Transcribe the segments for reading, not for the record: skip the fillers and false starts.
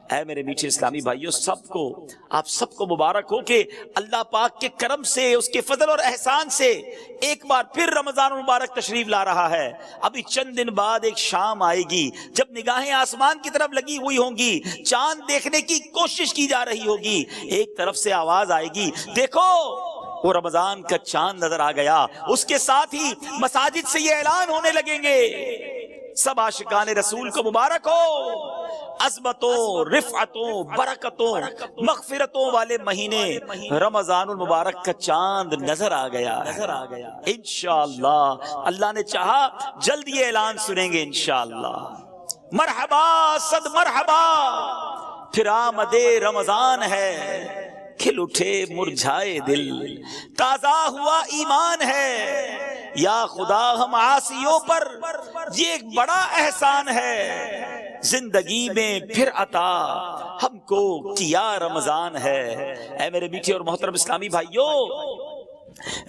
اے میرے میٹھے اسلامی بھائیوں، آپ سب کو مبارک ہو کہ اللہ پاک کے کرم سے، اس کے فضل اور احسان سے ایک بار پھر رمضان المبارک تشریف لا رہا ہے۔ ابھی چند دن بعد ایک شام آئے گی جب نگاہیں آسمان کی طرف لگی ہوئی ہوں گی، چاند دیکھنے کی کوشش کی جا رہی ہوگی، ایک طرف سے آواز آئے گی، دیکھو وہ رمضان کا چاند نظر آ گیا۔ اس کے ساتھ ہی مساجد سے یہ اعلان ہونے لگیں گے، سب عاشقان رسول کو مبارک ہو، عظمتوں، رفعتوں، برکتوں، مغفرتوں والے مہینے رمضان المبارک کا چاند نظر آ گیا۔ انشاءاللہ اللہ نے چاہا جلد یہ اعلان سنیں گے انشاءاللہ۔ مرحبا صد مرحبا، پھر آمد رمضان ہے، کھل اٹھے مرجھائے دل، تازہ ہوا ایمان ہے، یا خدا ہم عاصیوں پر یہ ایک بڑا احسان ہے، زندگی میں پھر عطا ہم کو کیا رمضان ہے۔ اے میرے میٹھے اور محترم اسلامی بھائیوں،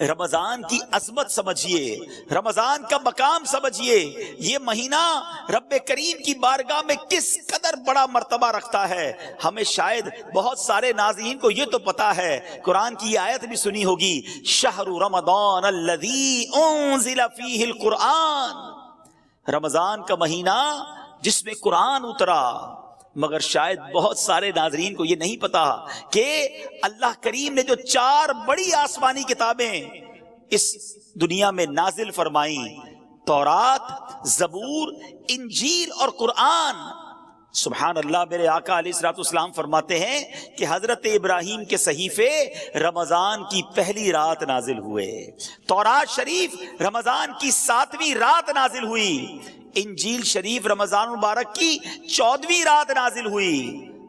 رمضان کی عظمت سمجھیے، رمضان کا مقام سمجھیے، یہ مہینہ رب کریم کی بارگاہ میں کس قدر بڑا مرتبہ رکھتا ہے۔ ہمیں شاید بہت سارے ناظرین کو یہ تو پتا ہے، قرآن کی آیت بھی سنی ہوگی، شہر رمضان الذی انزل فیہ القرآن، رمضان کا مہینہ جس میں قرآن اترا۔ مگر شاید بہت سارے ناظرین کو یہ نہیں پتا کہ اللہ کریم نے جو 4 بڑی آسمانی کتابیں اس دنیا میں نازل فرمائیں، تورات، زبور، انجیل اور قرآن، سبحان اللہ، میرے آقا علیہ الصلوۃ والسلام فرماتے ہیں کہ حضرت ابراہیم کے صحیفے رمضان کی پہلی رات نازل ہوئے، تورات شریف رمضان کی 7ویں رات نازل ہوئی، انجیل شریف رمضان مبارک کی 14ویں رات نازل ہوئی،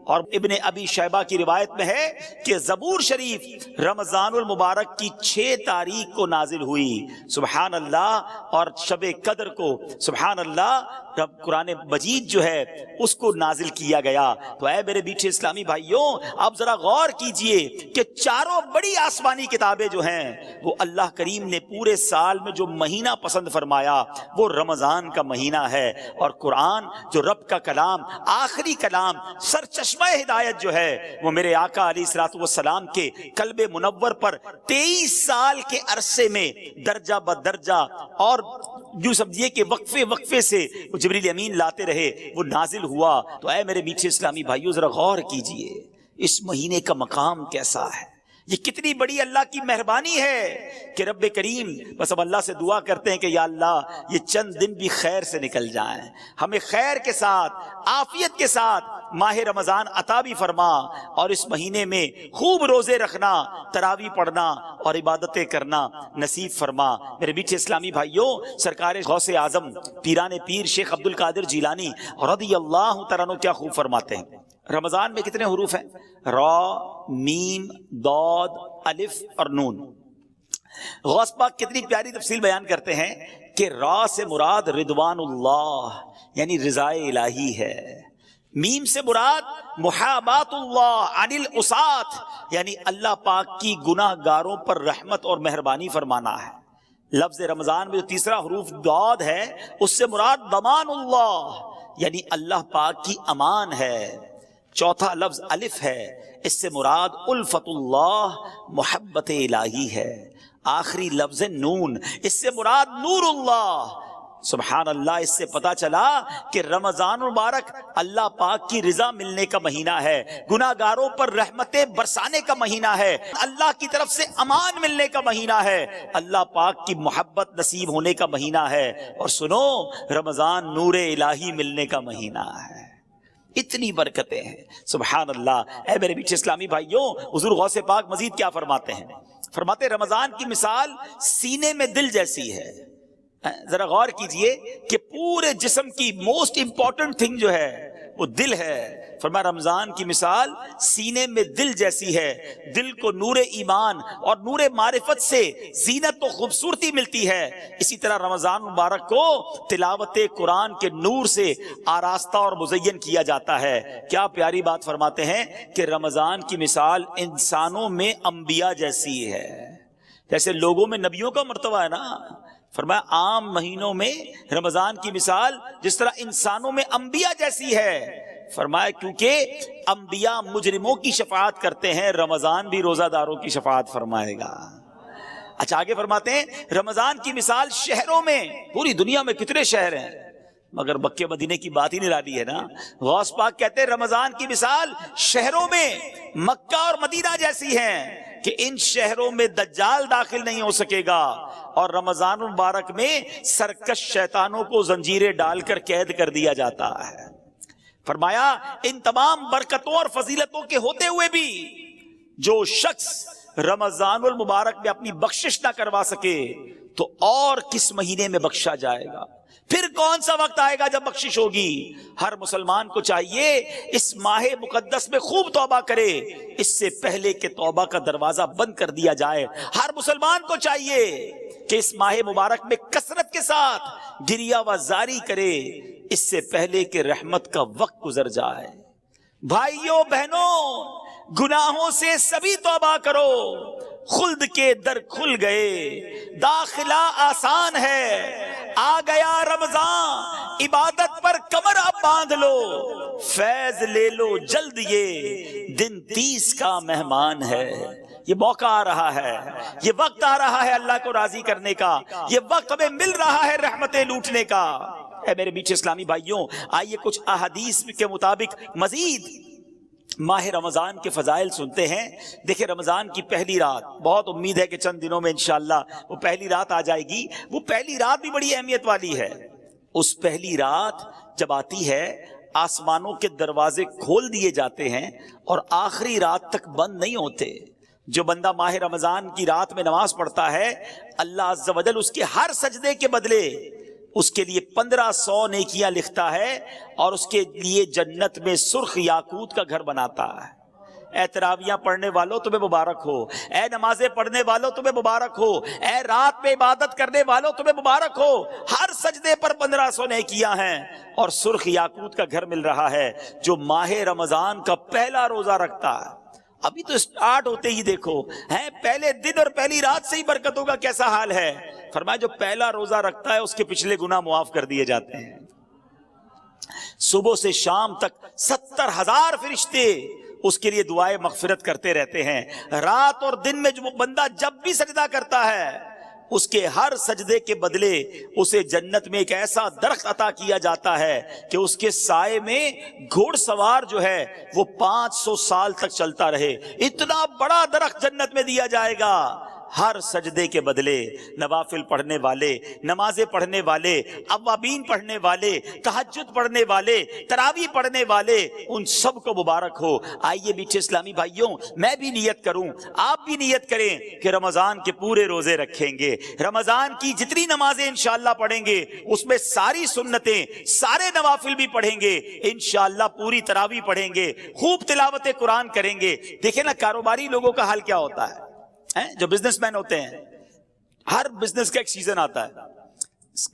اور ابن ابی شیبہ کی روایت میں ہے کہ زبور شریف رمضان المبارک کی 6 تاریخ کو نازل ہوئی، سبحان اللہ، اور شب قدر کو سبحان اللہ رب قرآن مجید جو ہے اس کو نازل کیا گیا۔ تو اے میرے میٹھے اسلامی بھائیوں، آپ ذرا غور کیجئے کہ 4 بڑی آسمانی کتابیں جو ہیں وہ اللہ کریم نے پورے سال میں جو مہینہ پسند فرمایا وہ رمضان کا مہینہ ہے، اور قرآن جو رب کا کلام، آخری کلام، سر چشمہ ہدایت جو ہے وہ میرے آقا علیہ الصلوۃ والسلام کے قلب منور پر 23 سال کے عرصے میں درجہ بدرجہ اور جو سمجھیے کہ وقفے سے وہ جبریل امین لاتے رہے، وہ نازل ہوا۔ تو اے میرے میٹھے اسلامی بھائیوں، ذرا غور کیجئے اس مہینے کا مقام کیسا ہے، یہ کتنی بڑی اللہ کی مہربانی ہے کہ رب کریم، بس اب اللہ سے دعا کرتے ہیں کہ یا اللہ یہ چند دن بھی خیر سے نکل جائیں، ہمیں خیر کے ساتھ، عافیت کے ساتھ ماہ رمضان عطا بھی فرما، اور اس مہینے میں خوب روزے رکھنا، تراویح پڑھنا اور عبادتیں کرنا نصیب فرما۔ میرے میٹھے اسلامی بھائیوں، سرکار غوث اعظم پیران پیر شیخ عبد القادر جیلانی رضی اللہ تعالیٰ عنہ کیا خوب فرماتے ہیں، رمضان میں کتنے حروف ہیں؟ را، میم، ضاد، الف اور نون۔ غوث پاک کتنی پیاری تفصیل بیان کرتے ہیں کہ را سے مراد رضوان اللہ یعنی رضائے الہی ہے، میم سے مراد محابات اللہ عن العصاة یعنی اللہ پاک کی گناہ گاروں پر رحمت اور مہربانی فرمانا ہے، لفظ رمضان میں جو تیسرا حروف ضاد ہے اس سے مراد ضمان اللہ یعنی اللہ پاک کی امان ہے، چوتھا لفظ الف ہے، اس سے مراد الفت اللہ محبت الہی ہے، آخری لفظ نون، اس سے مراد نور اللہ۔ سبحان اللہ، اس سے پتا چلا کہ رمضان مبارک اللہ پاک کی رضا ملنے کا مہینہ ہے، گناہ گاروں پر رحمتیں برسانے کا مہینہ ہے، اللہ کی طرف سے امان ملنے کا مہینہ ہے، اللہ پاک کی محبت نصیب ہونے کا مہینہ ہے، اور سنو رمضان نور الہی ملنے کا مہینہ ہے، اتنی برکتیں ہیں، سبحان اللہ۔ اے میرے میٹھے اسلامی بھائیوں، حضور غوث پاک مزید کیا فرماتے ہیں؟ فرماتے رمضان کی مثال سینے میں دل جیسی ہے۔ ذرا غور کیجئے کہ پورے جسم کی موسٹ امپورٹنٹ تھنگ جو ہے وہ دل ہے، فرمایا رمضان کی مثال سینے میں دل جیسی ہے، دل کو نور ایمان اور نور معرفت سے زینت و خوبصورتی ملتی ہے، اسی طرح رمضان مبارک کو تلاوت قرآن کے نور سے آراستہ اور مزین کیا جاتا ہے۔ کیا پیاری بات فرماتے ہیں کہ رمضان کی مثال انسانوں میں انبیاء جیسی ہے، جیسے لوگوں میں نبیوں کا مرتبہ ہے نا، فرمایا عام مہینوں میں رمضان کی مثال جس طرح انسانوں میں انبیاء جیسی ہے، فرمایا کیونکہ انبیاء مجرموں کی شفاعت کرتے ہیں، رمضان بھی روزہ داروں کی شفاعت فرمائے گا۔ اچھا آگے فرماتے ہیں رمضان کی مثال شہروں میں، پوری دنیا میں کتنے شہر ہیں مگر مکہ مدینے کی بات ہی نرالی ہے نا۔ غوث پاک کہتے ہیں رمضان کی مثال شہروں میں مکہ اور مدینہ جیسی ہیں کہ ان شہروں میں دجال داخل نہیں ہو سکے گا، اور رمضان مبارک میں سرکش شیطانوں کو زنجیریں ڈال کر قید کر دیا جاتا ہے۔ فرمایا ان تمام برکتوں اور فضیلتوں کے ہوتے ہوئے بھی جو شخص رمضان المبارک میں اپنی بخشش نہ کروا سکے تو اور کس مہینے میں بخشا جائے گا؟ پھر کون سا وقت آئے گا جب بخشش ہوگی؟ ہر مسلمان کو چاہیے اس ماہ مقدس میں خوب توبہ کرے، اس سے پہلے کہ توبہ کا دروازہ بند کر دیا جائے۔ ہر مسلمان کو چاہیے کہ اس ماہ مبارک میں کثرت کے ساتھ گریہ و زاری کرے، اس سے پہلے کہ رحمت کا وقت گزر جائے۔ بھائیوں بہنوں، گناہوں سے سبھی توبہ کرو، خلد کے در کھل گئے، داخلہ آسان ہے، آ گیا رمضان، عبادت پر کمر اب باندھ لو، فیض لے لو جلد، یہ دن 30 کا مہمان ہے۔ یہ موقع آ رہا ہے، یہ وقت آ رہا ہے اللہ کو راضی کرنے کا، یہ وقت ہمیں مل رہا ہے رحمتیں لوٹنے کا۔ اے میرے میٹھے اسلامی بھائیوں، آئیے کچھ احادیث کے مطابق مزید ماہ رمضان کے فضائل سنتے ہیں۔ دیکھیں رمضان کی پہلی رات، بہت امید ہے کہ چند دنوں میں انشاءاللہ وہ پہلی رات آ جائے گی۔ وہ پہلی رات بھی بڑی اہمیت والی ہے۔ اس پہلی رات جب آتی ہے آسمانوں کے دروازے کھول دیے جاتے ہیں اور آخری رات تک بند نہیں ہوتے۔ جو بندہ ماہ رمضان کی رات میں نماز پڑھتا ہے، اللہ عز و جل اس کے ہر سجدے کے بدلے اس کے لیے 1500 نیکیاں لکھتا ہے اور اس کے لیے جنت میں سرخ یاقوت کا گھر بناتا ہے۔ اے تراویاں پڑھنے والوں تمہیں مبارک ہو، اے نمازیں پڑھنے والوں تمہیں مبارک ہو، اے رات میں عبادت کرنے والوں تمہیں مبارک ہو۔ ہر سجدے پر 1500 نیکیاں ہیں اور سرخ یاقوت کا گھر مل رہا ہے۔ جو ماہ رمضان کا پہلا روزہ رکھتا ہے، ابھی تو سٹارٹ ہوتے ہی دیکھو ہیں پہلے دن اور پہلی رات سے ہی برکتوں کا کیسا حال ہے۔ فرمایا جو پہلا روزہ رکھتا ہے اس کے پچھلے گناہ معاف کر دیے جاتے ہیں۔ صبح سے شام تک 70,000 فرشتے اس کے لیے دعائیں مغفرت کرتے رہتے ہیں۔ رات اور دن میں جو بندہ جب بھی سجدہ کرتا ہے، اس کے ہر سجدے کے بدلے اسے جنت میں ایک ایسا درخت عطا کیا جاتا ہے کہ اس کے سائے میں گھوڑ سوار جو ہے وہ 500 سال تک چلتا رہے۔ اتنا بڑا درخت جنت میں دیا جائے گا۔ ہر سجدے کے بدلے نوافل پڑھنے والے، نمازیں پڑھنے والے، اوابین پڑھنے والے، تہجد پڑھنے والے، تراویح پڑھنے والے، ان سب کو مبارک ہو۔ آئیے میٹھے اسلامی بھائیوں، میں بھی نیت کروں، آپ بھی نیت کریں کہ رمضان کے پورے روزے رکھیں گے، رمضان کی جتنی نمازیں انشاءاللہ پڑھیں گے اس میں ساری سنتیں، سارے نوافل بھی پڑھیں گے، انشاءاللہ پوری تراویح پڑھیں گے، خوب تلاوت قرآن کریں گے۔ دیکھیں نا کاروباری لوگوں کا حال کیا ہوتا ہے، جو بزنس مین ہوتے ہیں، ہر بزنس کا ایک سیزن آتا ہے۔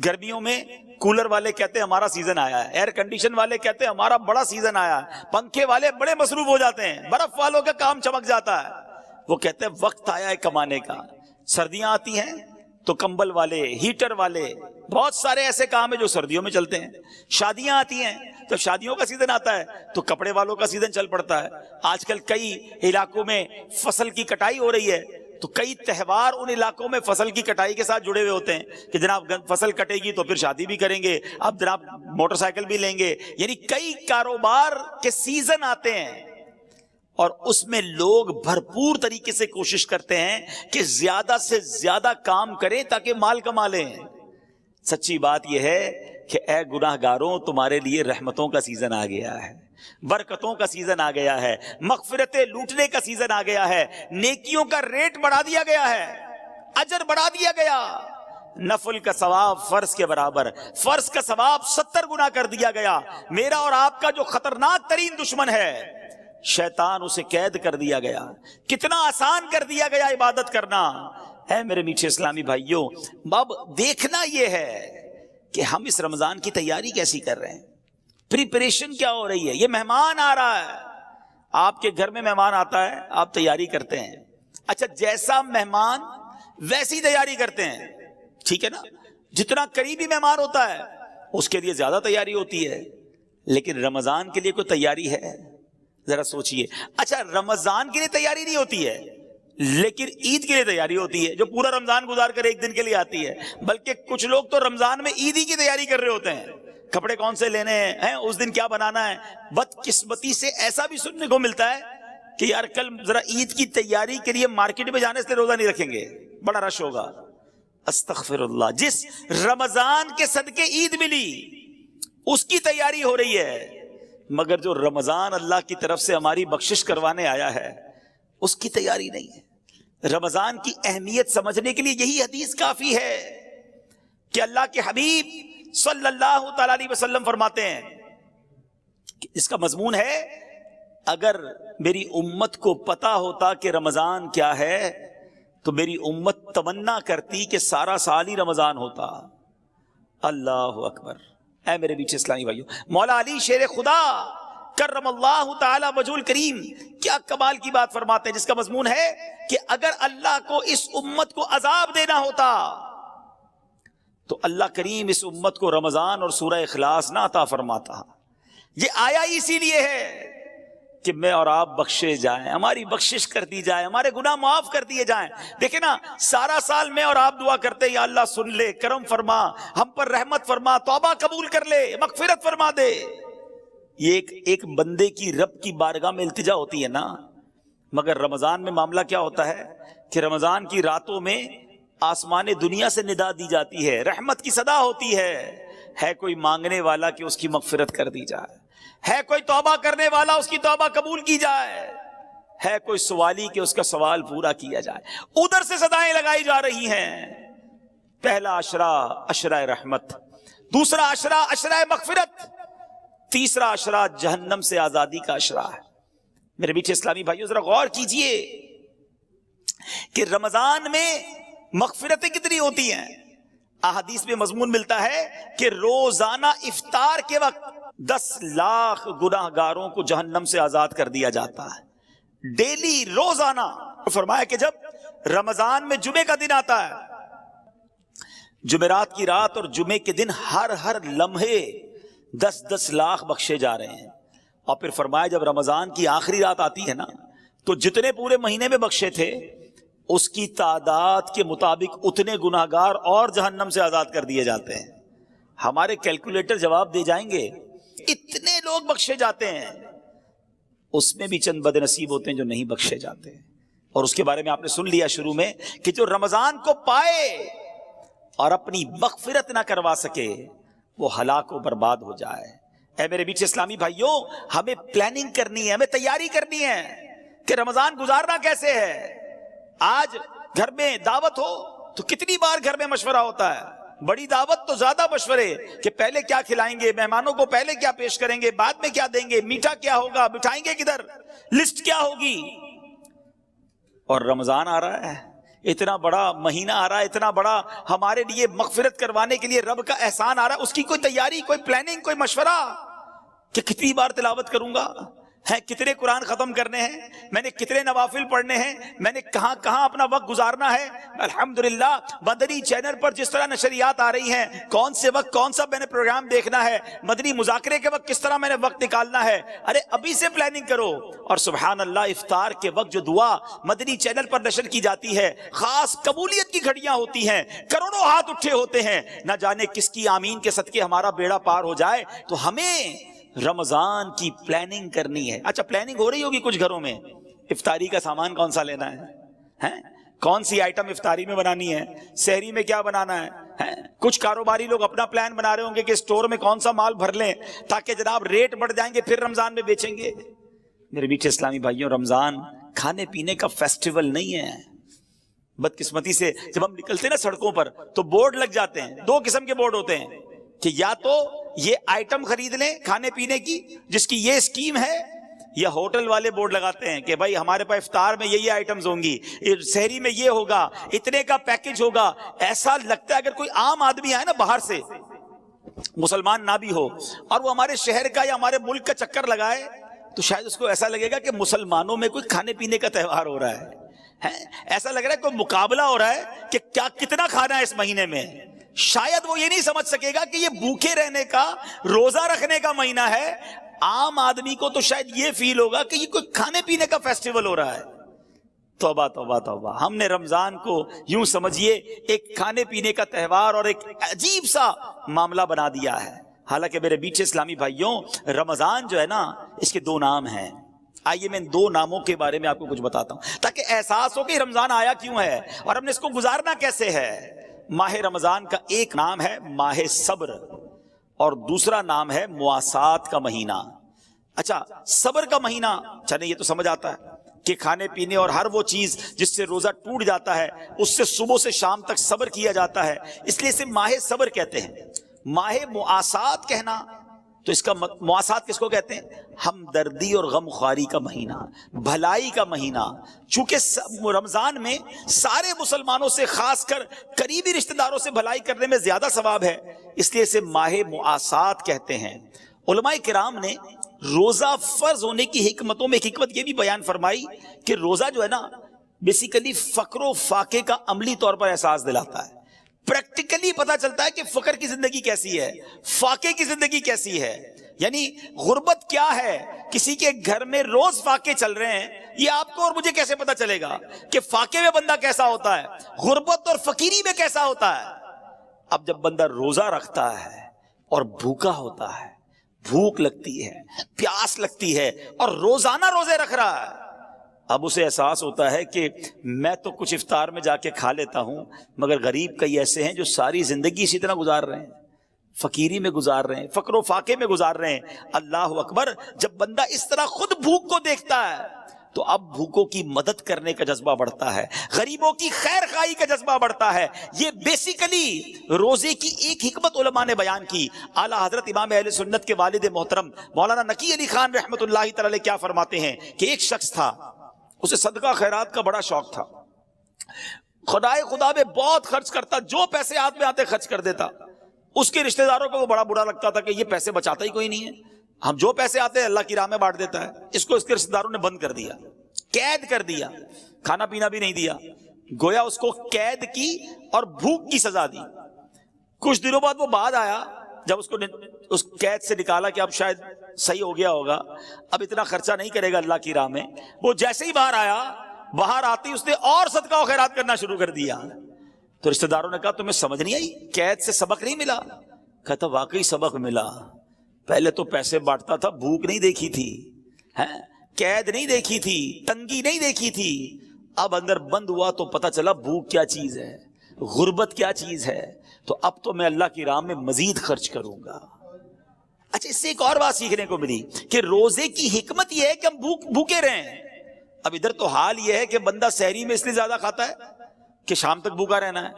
گرمیوں میں کولر والے کہتے ہیں ہمارا سیزن آیا ہے، ایئر کنڈیشن والے کہتے ہیں ہمارا بڑا سیزن آیا ہے، پنکھے والے بڑے مصروف ہو جاتے ہیں، برف والوں کا کام چمک جاتا ہے، وہ کہتے ہیں وقت آیا ہے کمانے کا۔ سردیاں آتی ہیں تو کمبل والے، ہیٹر والے، بہت سارے ایسے کام ہیں جو سردیوں میں چلتے ہیں۔ شادیاں آتی ہیں تو شادیوں کا سیزن آتا ہے تو کپڑے والوں کا سیزن چل پڑتا ہے۔ آج کل کئی علاقوں میں فصل کی کٹائی ہو رہی ہے تو کئی تہوار ان علاقوں میں فصل کی کٹائی کے ساتھ جڑے ہوئے ہوتے ہیں کہ جناب فصل کٹے گی تو پھر شادی بھی کریں گے، اب جناب موٹر سائیکل بھی لیں گے۔ یعنی کئی کاروبار کے سیزن آتے ہیں اور اس میں لوگ بھرپور طریقے سے کوشش کرتے ہیں کہ زیادہ سے زیادہ کام کریں تاکہ مال کما لیں۔ سچی بات یہ ہے کہ اے گناہگاروں، تمہارے لیے رحمتوں کا سیزن آ گیا ہے، برکتوں کا سیزن آ گیا ہے، مغفرتیں لوٹنے کا سیزن آ گیا ہے، نیکیوں کا ریٹ بڑھا دیا گیا ہے، اجر بڑھا دیا گیا۔ نفل کا ثواب فرض کے برابر، فرض کا ثواب 70 گنا کر دیا گیا۔ میرا اور آپ کا جو خطرناک ترین دشمن ہے شیطان، اسے قید کر دیا گیا۔ کتنا آسان کر دیا گیا عبادت کرنا ہے میرے میٹھے اسلامی بھائیوں۔ اب دیکھنا یہ ہے کہ ہم اس رمضان کی تیاری کیسی کر رہے ہیں، پریپریشن کیا ہو رہی ہے۔ یہ مہمان آ رہا ہے، آپ کے گھر میں مہمان آتا ہے، آپ تیاری کرتے ہیں۔ اچھا جیسا مہمان ویسی تیاری کرتے ہیں، ٹھیک ہے نا۔ جتنا قریبی مہمان ہوتا ہے اس کے لیے زیادہ تیاری ہوتی ہے، لیکن رمضان کے لیے کوئی تیاری ہے؟ ذرا سوچئے. اچھا رمضان کے لیے تیاری نہیں ہوتی ہے لیکن عید کے لیے تیاری ہوتی ہے. جو پورا رمضان گزار کر ایک دن کے لیے آتی ہے. بلکہ کچھ لوگ تو رمضان میں عید ہی کی تیاری کر رہے ہوتے ہیں. کپڑے کون سے لینے ہیں, اس دن کیا بنانا ہے. بدقسمتی سے ایسا بھی سننے کو ملتا ہے کہ یار کل ذرا عید کی تیاری کے لیے مارکیٹ میں جانے سے روزہ نہیں رکھیں گے, بڑا رش ہوگا. استغفر اللہ. جس رمضان کے صدقے عید ملی اس کی تیاری ہو رہی ہے, مگر جو رمضان اللہ کی طرف سے ہماری بخشش کروانے آیا ہے اس کی تیاری نہیں ہے. رمضان کی اہمیت سمجھنے کے لیے یہی حدیث کافی ہے کہ اللہ کے حبیب صلی اللہ تعالی علیہ وسلم فرماتے ہیں کہ اس کا مضمون ہے, اگر میری امت کو پتا ہوتا کہ رمضان کیا ہے تو میری امت تمنا کرتی کہ سارا سال ہی رمضان ہوتا. اللہ اکبر. اے میرے بیچ اسلامی بھائیو, مولا علی شیر خدا کرم اللہ تعالی وجہ کریم کیا کمال کی بات فرماتے ہیں, جس کا مضمون ہے کہ اگر اللہ کو اس امت کو عذاب دینا ہوتا تو اللہ کریم اس امت کو رمضان اور سورہ اخلاص نہ عطا فرماتا. یہ آیا اسی لیے ہے کہ میں اور آپ بخشے جائیں, ہماری بخشش کر دی جائے, ہمارے گناہ معاف کر دیے جائیں. دیکھیں نا, سارا سال میں اور آپ دعا کرتے یا اللہ سن لے, کرم فرما, ہم پر رحمت فرما, توبہ قبول کر لے, مغفرت فرما دے. یہ ایک بندے کی رب کی بارگاہ میں التجا ہوتی ہے نا. مگر رمضان میں معاملہ کیا ہوتا ہے کہ رمضان کی راتوں میں آسمان دنیا سے ندا دی جاتی ہے, رحمت کی صدا ہوتی ہے کوئی مانگنے والا کہ اس کی مغفرت کر دی جائے, ہے کوئی توبہ کرنے والا اس کی توبہ قبول کی جائے, ہے کوئی سوالی کہ اس کا سوال پورا کیا جائے. ادھر سے صدائیں لگائی جا رہی ہیں. پہلا عشرہ عشرہ رحمت, دوسرا عشرہ عشرہ مغفرت, تیسرا عشرہ جہنم سے آزادی کا عشرہ ہے. میرے بیٹے اسلامی بھائیو ذرا غور کیجئے کہ رمضان میں مغفرتیں کتنی ہوتی ہیں. احادیث میں مضمون ملتا ہے کہ روزانہ افطار کے وقت 10 لاکھ گناہ گاروں کو جہنم سے آزاد کر دیا جاتا ہے. ڈیلی روزانہ. فرمایا کہ جب رمضان میں جمعے کا دن آتا ہے, جمعرات کی رات اور جمعے کے دن ہر لمحے 10 لاکھ بخشے جا رہے ہیں. اور پھر فرمایا جب رمضان کی آخری رات آتی ہے نا تو جتنے پورے مہینے میں بخشے تھے اس کی تعداد کے مطابق اتنے گناہگار اور جہنم سے آزاد کر دیے جاتے ہیں. ہمارے کیلکولیٹر جواب دے جائیں گے, اتنے لوگ بخشے جاتے ہیں. اس میں بھی چند بد نصیب ہوتے ہیں جو نہیں بخشے جاتے. اور اس کے بارے میں آپ نے سن لیا شروع میں کہ جو رمضان کو پائے اور اپنی مغفرت نہ کروا سکے وہ ہلاک و برباد ہو جائے. اے میرے بیچ اسلامی بھائیوں, ہمیں پلاننگ کرنی ہے, ہمیں تیاری کرنی ہے کہ رمضان گزارنا کیسے ہے. آج گھر میں دعوت ہو تو کتنی بار گھر میں مشورہ ہوتا ہے. بڑی دعوت تو زیادہ مشورے کہ پہلے کیا کھلائیں گے, مہمانوں کو پہلے کیا پیش کریں گے, بعد میں کیا دیں گے, میٹھا کیا ہوگا, بٹھائیں گے کدھر, لسٹ کیا ہوگی. اور رمضان آ رہا ہے, اتنا بڑا مہینہ آ رہا ہے, اتنا بڑا ہمارے لیے مغفرت کروانے کے لیے رب کا احسان آ رہا ہے. اس کی کوئی تیاری, کوئی پلاننگ, کوئی مشورہ کہ کتنی بار تلاوت کروں گا, کتنے قرآن ختم کرنے ہیں, میں نے کتنے نوافل پڑھنے ہیں, میں نے کہاں کہاں اپنا وقت گزارنا ہے. الحمدللہ مدنی چینل پر جس طرح نشریات آ رہی ہیں, کون سے وقت کون سا میں نے پروگرام دیکھنا ہے, مدنی مذاکرے کے وقت کس طرح میں نے وقت نکالنا ہے. ارے ابھی سے پلاننگ کرو. اور سبحان اللہ, افطار کے وقت جو دعا مدنی چینل پر نشر کی جاتی ہے, خاص قبولیت کی گھڑیاں ہوتی ہیں, کروڑوں ہاتھ اٹھے ہوتے ہیں, نہ جانے کس کی آمین کے صدقے ہمارا بیڑا پار ہو جائے. تو ہمیں رمضان کی پلاننگ کرنی ہے. اچھا پلاننگ ہو رہی ہوگی کچھ گھروں میں, افطاری کا سامان کون سا لینا ہے, کون سی آئٹم افطاری میں بنانی ہے, سحری میں کیا بنانا ہے. کچھ کاروباری لوگ اپنا پلان بنا رہے ہوں گے کہ اسٹور میں کون سا مال بھر لیں تاکہ جناب ریٹ بڑھ جائیں گے پھر رمضان میں بیچیں گے. میرے بیٹے اسلامی بھائیوں, رمضان کھانے پینے کا فیسٹیول نہیں ہے. بدقسمتی سے جب ہم نکلتے ہیں نا سڑکوں پر تو بورڈ لگ جاتے ہیں. 2 قسم کے بورڈ ہوتے ہیں کہ یا تو یہ آئٹم خرید لیں کھانے پینے کی جس کی یہ اسکیم ہے, یا ہوٹل والے بورڈ لگاتے ہیں کہ بھائی ہمارے پاس افطار میں یہ آئٹمز ہوں گی, سحری میں یہ ہوگا, اتنے کا پیکج ہوگا. ایسا لگتا ہے اگر کوئی عام آدمی آئے نا باہر سے, مسلمان نہ بھی ہو, اور وہ ہمارے شہر کا یا ہمارے ملک کا چکر لگائے تو شاید اس کو ایسا لگے گا کہ مسلمانوں میں کوئی کھانے پینے کا تہوار ہو رہا ہے. ایسا لگ رہا ہے کوئی مقابلہ ہو رہا ہے کہ کیا کتنا کھانا ہے اس مہینے میں. شاید وہ یہ نہیں سمجھ سکے گا کہ یہ بھوکے رہنے کا، روزہ رکھنے کا مہینہ ہے۔ عام آدمی کو تو شاید یہ فیل ہوگا کہ یہ کوئی کھانے پینے کا فیسٹیول ہو رہا ہے۔ توبہ توبہ توبہ، ہم نے رمضان کو یوں سمجھیے ایک کھانے پینے کا تہوار اور ایک عجیب سا معاملہ بنا دیا ہے۔ حالانکہ میرے میٹھے اسلامی بھائیوں، رمضان جو ہے نا، اس کے دو نام ہیں۔ آئیے میں ان دو ناموں کے بارے میں آپ کو کچھ بتاتا ہوں تاکہ احساس ہو کہ رمضان آیا کیوں ہے اور ہم نے اس کو گزارنا کیسے ہے۔ ماہ رمضان کا ایک نام ہے ماہ صبر اور دوسرا نام ہے مواسات کا مہینہ۔ اچھا، صبر کا مہینہ چلے یہ تو سمجھ آتا ہے کہ کھانے پینے اور ہر وہ چیز جس سے روزہ ٹوٹ جاتا ہے اس سے صبح سے شام تک صبر کیا جاتا ہے، اس لیے اسے ماہ صبر کہتے ہیں۔ ماہ مواسات کہنا تو اس کا مواسات کس کو کہتے ہیں؟ ہمدردی اور غم خواری کا مہینہ، بھلائی کا مہینہ۔ چونکہ رمضان میں سارے مسلمانوں سے، خاص کر قریبی رشتہ داروں سے بھلائی کرنے میں زیادہ ثواب ہے، اس لیے اسے ماہ مواسات کہتے ہیں۔ علماء کرام نے روزہ فرض ہونے کی حکمتوں میں ایک حکمت یہ بھی بیان فرمائی کہ روزہ جو ہے نا، بیسیکلی فقر و فاقے کا عملی طور پر احساس دلاتا ہے۔ پریکٹیکلی پتا چلتا ہے کہ فقر کی زندگی کیسی ہے، فاقے کی زندگی کیسی ہے، یعنی غربت کیا ہے۔ کسی کے گھر میں روز فاقے چل رہے ہیں، یہ آپ کو اور مجھے کیسے پتا چلے گا کہ فاقے میں بندہ کیسا ہوتا ہے، غربت اور فقیری میں کیسا ہوتا ہے؟ اب جب بندہ روزہ رکھتا ہے اور بھوکا ہوتا ہے، بھوک لگتی ہے، پیاس لگتی ہے اور روزانہ روزے رکھ رہا ہے، اب اسے احساس ہوتا ہے کہ میں تو کچھ افطار میں جا کے کھا لیتا ہوں، مگر غریب کئی ایسے ہیں جو ساری زندگی اسی طرح گزار رہے ہیں، فقیری میں گزار رہے ہیں، فقر و فاقے میں گزار رہے ہیں۔ اللہ اکبر، جب بندہ اس طرح خود بھوک کو دیکھتا ہے تو اب بھوکوں کی مدد کرنے کا جذبہ بڑھتا ہے، غریبوں کی خیر خواہی کا جذبہ بڑھتا ہے۔ یہ بیسیکلی روزے کی ایک حکمت علماء نے بیان کی۔ اعلیٰ حضرت امام اہل سنت کے والد محترم مولانا نقی علی خان رحمۃ اللہ تعالی علیہ کیا فرماتے ہیں کہ ایک شخص تھا، اسے صدقہ خیرات کا بڑا شوق تھا، خدائے خدا میں بہت خرچ کرتا، جو پیسے ہاتھ میں آتے خرچ کر دیتا۔ اس کے رشتہ داروں کو وہ بڑا برا لگتا تھا کہ یہ پیسے بچاتا ہی کوئی نہیں ہے، ہم جو پیسے آتے ہیں اللہ کی راہ میں بانٹ دیتا ہے۔ اس کو اس کے رشتہ داروں نے بند کر دیا، قید کر دیا، کھانا پینا بھی نہیں دیا، گویا اس کو قید کی اور بھوک کی سزا دی۔ کچھ دنوں بعد وہ بعد آیا، جب اس کو اس قید سے نکالا کہ اب شاید صحیح ہو گیا ہوگا، اب اتنا خرچہ نہیں کرے گا اللہ کی راہ میں، وہ جیسے ہی باہر آیا، باہر آتی اس نے اور صدقہ و خیرات کرنا شروع کر دیا۔ تو رشتہ داروں نے کہا تمہیں سمجھ نہیں آئی، قید سے سبق نہیں ملا؟ کہتا واقعی سبق ملا، پہلے تو پیسے بانٹتا تھا، بھوک نہیں دیکھی تھی، قید نہیں دیکھی تھی، تنگی نہیں دیکھی تھی، اب اندر بند ہوا تو پتا چلا بھوک کیا چیز ہے، غربت کیا چیز ہے، تو اب تو میں اللہ کی راہ میں مزید خرچ کروں گا۔ اچھا، اس سے ایک اور بات سیکھنے کو ملی کہ روزے کی حکمت یہ ہے کہ ہم بھوکے رہیں۔ اب ادھر تو حال یہ ہے کہ بندہ سحری میں اس لیے زیادہ کھاتا ہے کہ شام تک بھوکا رہنا ہے،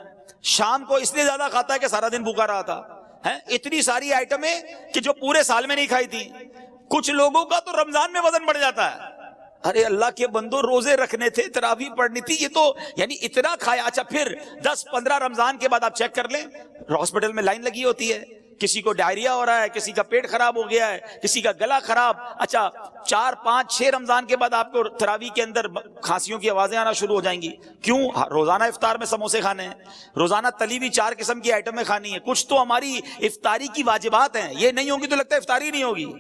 شام کو اس لیے زیادہ کھاتا ہے کہ سارا دن بھوکا رہا تھا۔ اتنی ساری آئٹمیں کہ جو پورے سال میں نہیں کھائی تھی۔ کچھ لوگوں کا تو رمضان میں وزن بڑھ جاتا ہے، ارے اللہ کے بندو روزے رکھنے تھے، تراویح پڑھنی تھی، یہ تو یعنی اتنا کھایا۔ اچھا، پھر 10-15 رمضان کے بعد آپ چیک کر لیں، ہاسپٹل میں لائن لگی ہوتی ہے، کسی کو ڈائریا ہو رہا ہے، کسی کا پیٹ خراب ہو گیا ہے، کسی کا گلا خراب۔ اچھا، 4-5-6 رمضان کے بعد آپ کو تراویح کے اندر کھانسیوں کی آوازیں آنا شروع ہو جائیں گی۔ کیوں؟ روزانہ افطار میں سموسے کھانے ہیں، روزانہ تلی ہوئی 4 قسم کی آئٹمیں کھانی ہیں، کچھ تو ہماری افطاری کی واجبات ہیں، یہ نہیں ہوگی تو لگتا ہے افطاری نہیں ہوگی۔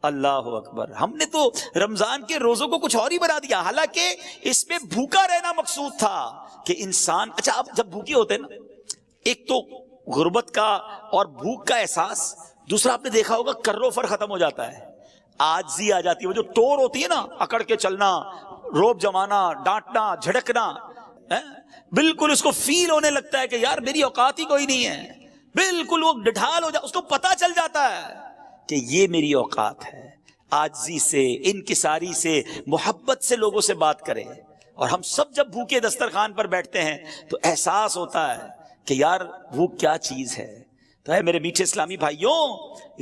اللہ اکبر، ہم نے تو رمضان کے روزوں کو کچھ اور ہی بنا دیا، حالانکہ اس میں بھوکا رہنا مقصود تھا کہ انسان۔ اچھا، اب جب بھوکے ہوتے ہیں نا، ایک تو غربت کا اور بھوک کا احساس، دوسرا آپ نے دیکھا ہوگا کرو فر ختم ہو جاتا ہے، عاجزی آ جاتی ہے، وہ جو ٹور ہوتی ہے نا، اکڑ کے چلنا، روب جمانا، ڈانٹنا، جھڑکنا، بالکل اس کو فیل ہونے لگتا ہے کہ یار میری اوقات ہی کوئی نہیں ہے، بالکل وہ ڈھال ہو جاتا، اس کو پتا چل جاتا ہے کہ یہ میری اوقات ہے۔ عاجزی سے، انکساری سے، محبت سے لوگوں سے بات کرے۔ اور ہم سب جب بھوکے دسترخوان پر بیٹھتے ہیں تو احساس ہوتا ہے کہ یار بھوک کیا چیز ہے۔ تو ہے میرے میٹھے اسلامی بھائیوں،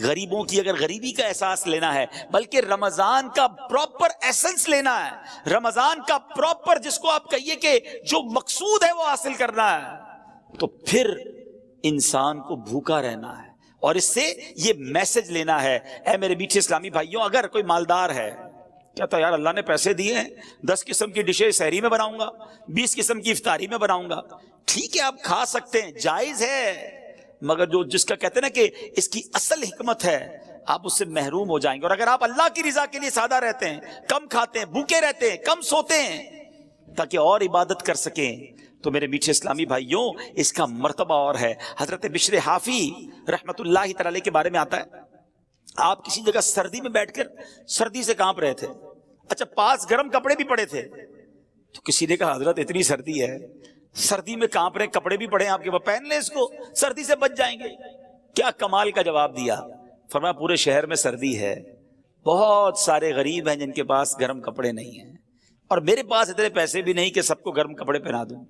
غریبوں کی اگر غریبی کا احساس لینا ہے، بلکہ رمضان کا پراپر ایسنس لینا ہے، رمضان کا پراپر جس کو آپ کہیے کہ جو مقصود ہے وہ حاصل کرنا ہے، تو پھر انسان کو بھوکا رہنا ہے اور اس سے یہ میسج لینا ہے۔ اے میرے میٹھے اسلامی بھائیوں، اگر کوئی مالدار ہے، کہتا ہے یار اللہ نے پیسے دیے ہیں، 10 قسم کی ڈشیں سحری میں بناؤں گا، 20 قسم کی افطاری میں بناؤں گا، ٹھیک ہے آپ کھا سکتے ہیں، جائز ہے، مگر جس کا کہتے ہیں نا کہ اس کی اصل حکمت ہے، آپ اس سے محروم ہو جائیں گے۔ اور اگر آپ اللہ کی رضا کے لیے سادہ رہتے ہیں، کم کھاتے ہیں، بھوکے رہتے ہیں، کم سوتے ہیں تاکہ اور عبادت کر سکیں، تو میرے میٹھے اسلامی بھائیوں اس کا مرتبہ اور ہے۔ حضرت بشر حافی رحمت اللہ تعالی کے بارے میں آتا ہے، آپ کسی جگہ سردی میں بیٹھ کر سردی سے کانپ رہے تھے، اچھا پاس گرم کپڑے بھی پڑے تھے، تو کسی نے کہا حضرت اتنی سردی ہے، سردی میں کانپ رہے، کپڑے بھی پڑے ہیں آپ کے پاس، پہن لیں اس کو، سردی سے بچ جائیں گے۔ کیا کمال کا جواب دیا، فرمایا پورے شہر میں سردی ہے، بہت سارے غریب ہیں جن کے پاس گرم کپڑے نہیں ہیں، اور میرے پاس اتنے پیسے بھی نہیں کہ سب کو گرم کپڑے پہنا دوں،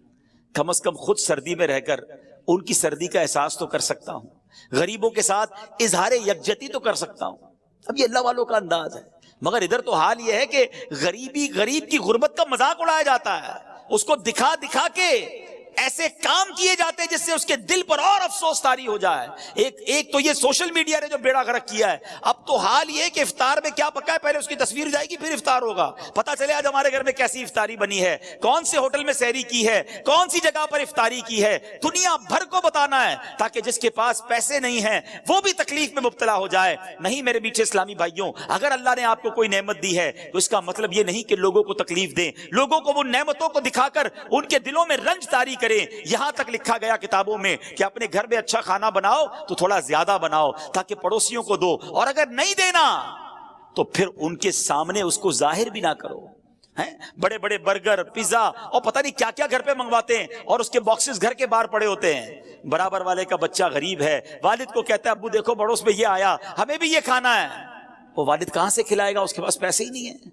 کم از کم خود سردی میں رہ کر ان کی سردی کا احساس تو کر سکتا ہوں، غریبوں کے ساتھ اظہار یکجہتی تو کر سکتا ہوں۔ اب یہ اللہ والوں کا انداز ہے، مگر ادھر تو حال یہ ہے کہ غریب کی غربت کا مذاق اڑایا جاتا ہے، اس کو دکھا دکھا کے ایسے کام کیے جاتے ہیں جس سے اس کے دل پر اور افسوس طاری ہو جائے۔ ایک تو یہ سوشل میڈیا نے جو بیڑا غرق کیا ہے، اب تو حال یہ کہ افطار میں کیا پکا ہے پہلے اس کی تصویر جائے گی پھر افطار ہوگا، پتہ چلے آج ہمارے گھر میں کیسی افطاری بنی ہے، کون سے ہوٹل میں سحری کی ہے، کون سی جگہ پر افطاری کی ہے، دنیا بھر کو بتانا ہے تاکہ جس کے پاس پیسے نہیں ہیں وہ بھی تکلیف میں مبتلا ہو جائے۔ نہیں میرے میٹھے اسلامی بھائیوں، اگر اللہ نے آپ کو کوئی نعمت دی ہے تو اس کا مطلب یہ نہیں کہ لوگوں کو تکلیف دیں، لوگوں کو وہ نعمتوں کو دکھا کر ان کے دلوں میں رنج طاری کریں۔ یہاں تک لکھا گیا کتابوں میں کہ اپنے گھر میں اچھا کھانا بناؤ تو تھوڑا زیادہ بناؤ تاکہ پڑوسیوں کو دو، اور اگر نہیں دینا تو پھر ان کے سامنے اس کو ظاہر بھی نہ کرو۔ بڑے بڑے برگر، پیزا اور پتہ نہیں کیا کیا گھر پہ منگواتے ہیں، اور اس کے باکسز گھر کے باہر پڑے ہوتے ہیں۔ برابر والے کا بچہ غریب ہے، والد کو کہتا ہے ابو دیکھو پڑوس میں یہ آیا، ہمیں بھی یہ کھانا ہے، وہ والد کہاں سے کھلائے گا، اس کے پاس پیسے ہی نہیں ہیں۔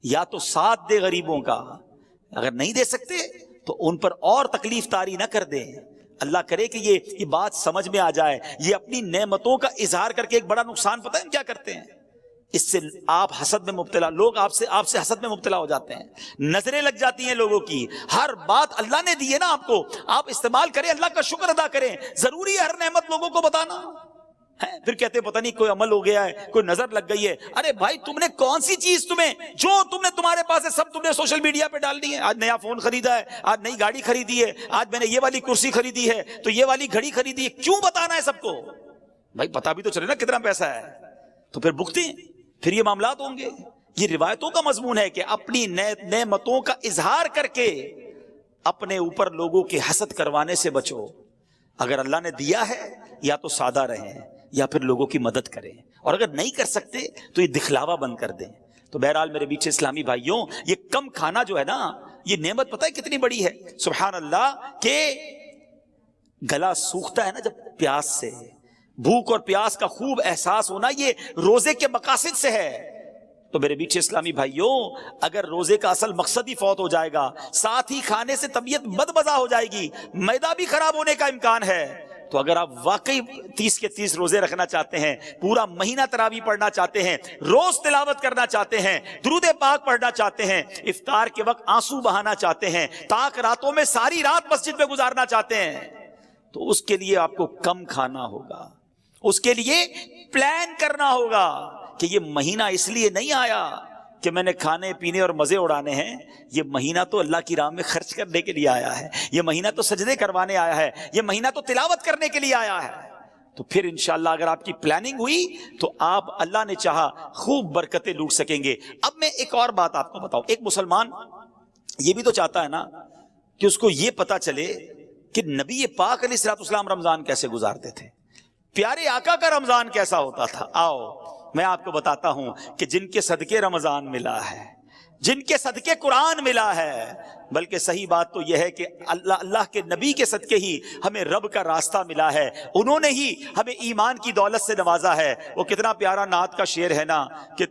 یا تو ساتھ دے غریبوں کا، اگر نہیں دے سکتے تو ان پر اور تکلیف طاری نہ کر دیں۔ اللہ کرے کہ یہ بات سمجھ میں آ جائے۔ یہ اپنی نعمتوں کا اظہار کر کے ایک بڑا نقصان پتہ ہے کیا کرتے ہیں، اس سے آپ حسد میں مبتلا، لوگ آپ سے حسد میں مبتلا ہو جاتے ہیں، نظریں لگ جاتی ہیں لوگوں کی۔ ہر بات اللہ نے دی ہے نا آپ کو، آپ استعمال کریں، اللہ کا شکر ادا کریں۔ ضروری ہے ہر نعمت لوگوں کو بتانا؟ پھر کہتے ہیں پتہ نہیں کوئی عمل ہو گیا ہے، کوئی نظر لگ گئی ہے۔ ارے بھائی تم نے کون سی چیز جو تمہارے پاس ہے سب تم نے سوشل میڈیا پہ ڈال دی ہے۔ آج نیا فون خریدا ہے، آج نئی گاڑی خریدی ہے، آج میں نے یہ والی کرسی خریدی ہے، تو یہ والی گھڑی خریدی ہے، کیوں بتانا ہے سب کو؟ بھائی پتا بھی تو چلے نا کتنا پیسہ ہے، تو پھر بھگتے ہیں، پھر یہ معاملات ہوں گے۔ یہ روایتوں کا مضمون ہے کہ اپنی نعمتوں کا اظہار کر کے اپنے اوپر لوگوں کے حسد کروانے سے بچو۔ اگر اللہ نے دیا ہے یا تو سادہ رہیں یا پھر لوگوں کی مدد کریں، اور اگر نہیں کر سکتے تو یہ دکھلاوا بند کر دیں۔ تو بہرحال میرے میٹھے اسلامی بھائیوں، یہ کم کھانا جو ہے نا، یہ نعمت پتہ ہے کتنی بڑی ہے، سبحان اللہ، کہ گلا سوکھتا ہے نا جب پیاس سے، بھوک اور پیاس کا خوب احساس ہونا یہ روزے کے مقاصد سے ہے۔ تو میرے میٹھے اسلامی بھائیوں، اگر روزے کا اصل مقصد ہی فوت ہو جائے گا، ساتھ ہی کھانے سے طبیعت بدمزہ ہو جائے گی، معدہ بھی خراب ہونے کا امکان ہے، تو اگر آپ واقعی 30 کے 30 روزے رکھنا چاہتے ہیں، پورا مہینہ تراویح پڑھنا چاہتے ہیں، روز تلاوت کرنا چاہتے ہیں، درود پاک پڑھنا چاہتے ہیں، افطار کے وقت آنسو بہانا چاہتے ہیں، تاک راتوں میں ساری رات مسجد میں گزارنا چاہتے ہیں، تو اس کے لیے آپ کو کم کھانا ہوگا، اس کے لیے پلان کرنا ہوگا کہ یہ مہینہ اس لیے نہیں آیا کہ میں نے کھانے پینے اور مزے اڑانے ہیں، یہ مہینہ تو اللہ کی راہ میں خرچ کرنے کے لیے آیا ہے، یہ مہینہ تو سجدے کروانے آیا ہے، یہ مہینہ تو تلاوت کرنے کے لیے آیا ہے۔ تو پھر انشاءاللہ اگر آپ کی پلاننگ ہوئی تو آپ اللہ نے چاہا خوب برکتیں لوٹ سکیں گے۔ اب میں ایک اور بات آپ کو بتاؤں، ایک مسلمان یہ بھی تو چاہتا ہے نا کہ اس کو یہ پتا چلے کہ نبی پاک علیہ الصلوۃ والسلام رمضان کیسے گزارتے تھے، پیارے آقا کا رمضان کیسا ہوتا تھا۔ آؤ میں آپ کو بتاتا ہوں کہ جن کے صدقے رمضان ملا ہے، جن کے صدقے قرآن ملا ہے، بلکہ صحیح بات تو یہ ہے کہ اللہ کے نبی کے صدقے ہی ہمیں رب کا راستہ ملا ہے، انہوں نے ہی ہمیں ایمان کی دولت سے نوازا ہے۔ وہ کتنا پیارا نعت کا شعر ہے نا کہ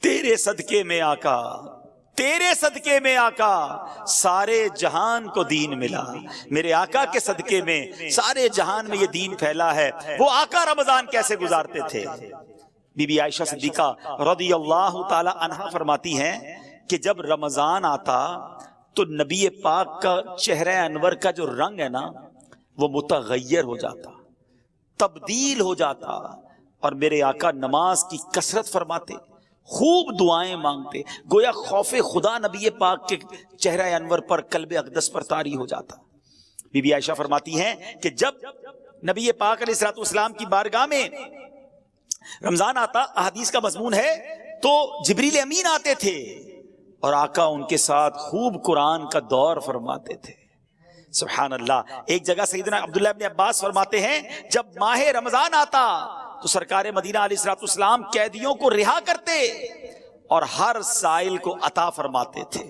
تیرے صدقے میں آقا، تیرے صدقے میں آقا سارے جہان کو دین ملا، میرے آقا کے صدقے میں سارے جہان میں یہ دین پھیلا ہے۔ وہ آقا رمضان کیسے گزارتے تھے؟ بی بی عائشہ صدیقہ رضی اللہ تعالی عنہا فرماتی ہیں کہ جب رمضان آتا تو نبی پاک کا چہرہ انور کا جو رنگ ہے نا وہ متغیر ہو جاتا، تبدیل ہو جاتا، اور میرے آقا نماز کی کثرت فرماتے، خوب دعائیں مانگتے، گویا خوف خدا نبی پاک کے چہرہ انور پر، قلب اقدس پر طاری ہو جاتا۔ بی بی عائشہ فرماتی ہیں کہ جب نبی پاک علیہ الصلوۃ والسلام کی بارگاہ میں رمضان آتا، احادیث کا مضمون ہے، تو جبریل امین آتے تھے اور آقا ان کے ساتھ خوب قرآن کا دور فرماتے تھے. سبحان اللہ. ایک جگہ سیدنا عبداللہ ابن عباس فرماتے ہیں جب ماہ رمضان آتا تو سرکار مدینہ علیہ الصلوۃ والسلام قیدیوں کو رہا کرتے اور ہر سائل کو عطا فرماتے تھے.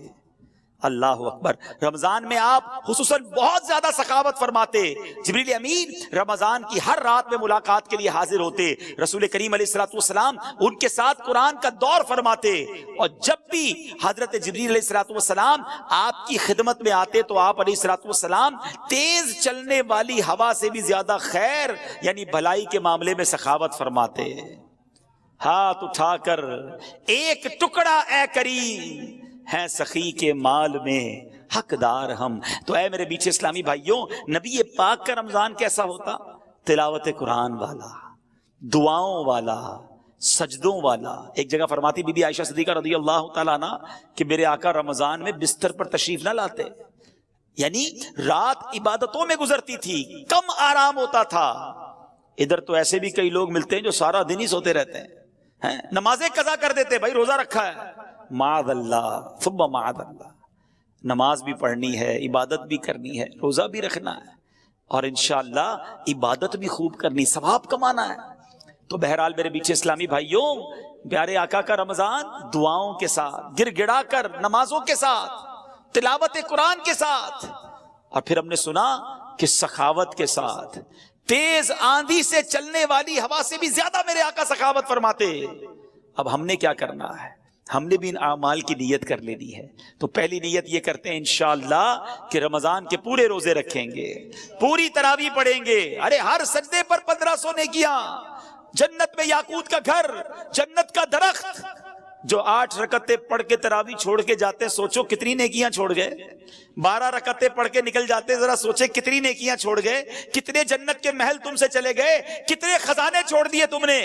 اللہ اکبر. رمضان میں آپ خصوصاً بہت زیادہ سخاوت فرماتے. جبریل امین رمضان کی ہر رات میں ملاقات کے لیے حاضر ہوتے. رسول کریم علیہ الصلوۃ والسلام ان کے ساتھ قرآن کا دور فرماتے. اور جب بھی حضرت جبریل علیہ الصلوۃ والسلام آپ کی خدمت میں آتے تو آپ علیہ الصلوۃ والسلام تیز چلنے والی ہوا سے بھی زیادہ خیر یعنی بھلائی کے معاملے میں سخاوت فرماتے. ہاتھ اٹھا کر ایک ٹکڑا اے کریم ہیں سخی کے مال میں حقدار ہم. تو اے میرے بیچ اسلامی بھائیوں، نبی پاک کا رمضان کیسا ہوتا؟ تلاوت قرآن والا، دعاؤں والا، سجدوں والا. ایک جگہ فرماتی بی بی عائشہ صدیقہ رضی اللہ تعالیٰ عنہ کہ میرے آقا رمضان میں بستر پر تشریف نہ لاتے، یعنی رات عبادتوں میں گزرتی تھی، کم آرام ہوتا تھا. ادھر تو ایسے بھی کئی لوگ ملتے ہیں جو سارا دن ہی سوتے رہتے ہیں، نمازیں قضا کر دیتے، بھائی روزہ رکھا ہے، معاذ اللہ ثم معاذ اللہ. نماز بھی پڑھنی ہے، عبادت بھی کرنی ہے، روزہ بھی رکھنا ہے اور انشاءاللہ عبادت بھی خوب کرنی، ثواب کمانا ہے. تو بہرحال میرے بیچ اسلامی بھائیوں، پیارے آقا کا رمضان دعاؤں کے ساتھ، گر گڑا کر نمازوں کے ساتھ، تلاوت قرآن کے ساتھ، اور پھر ہم نے سنا کہ سخاوت کے ساتھ. تیز آندھی سے چلنے والی ہوا سے بھی زیادہ میرے آقا سخاوت فرماتے. اب ہم نے کیا کرنا ہے؟ ہم نے بھی ان اعمال کی نیت کر لینی ہے. تو پہلی نیت یہ کرتے ہیں انشاءاللہ کہ رمضان کے پورے روزے رکھیں گے، پوری تراویح پڑھیں گے. ارے ہر سجدے پر 1500 نیکیاں، جنت میں یاقوت کا گھر، جنت کا درخت. جو 8 رکعتیں پڑھ کے تراویح چھوڑ کے جاتے ہیں، سوچو کتنی نیکیاں چھوڑ گئے. 12 رکعتیں پڑھ کے نکل جاتے، ذرا سوچے کتنی نیکیاں چھوڑ گئے. کتنے جنت کے محل تم سے چلے گئے، کتنے خزانے چھوڑ دیے تم نے.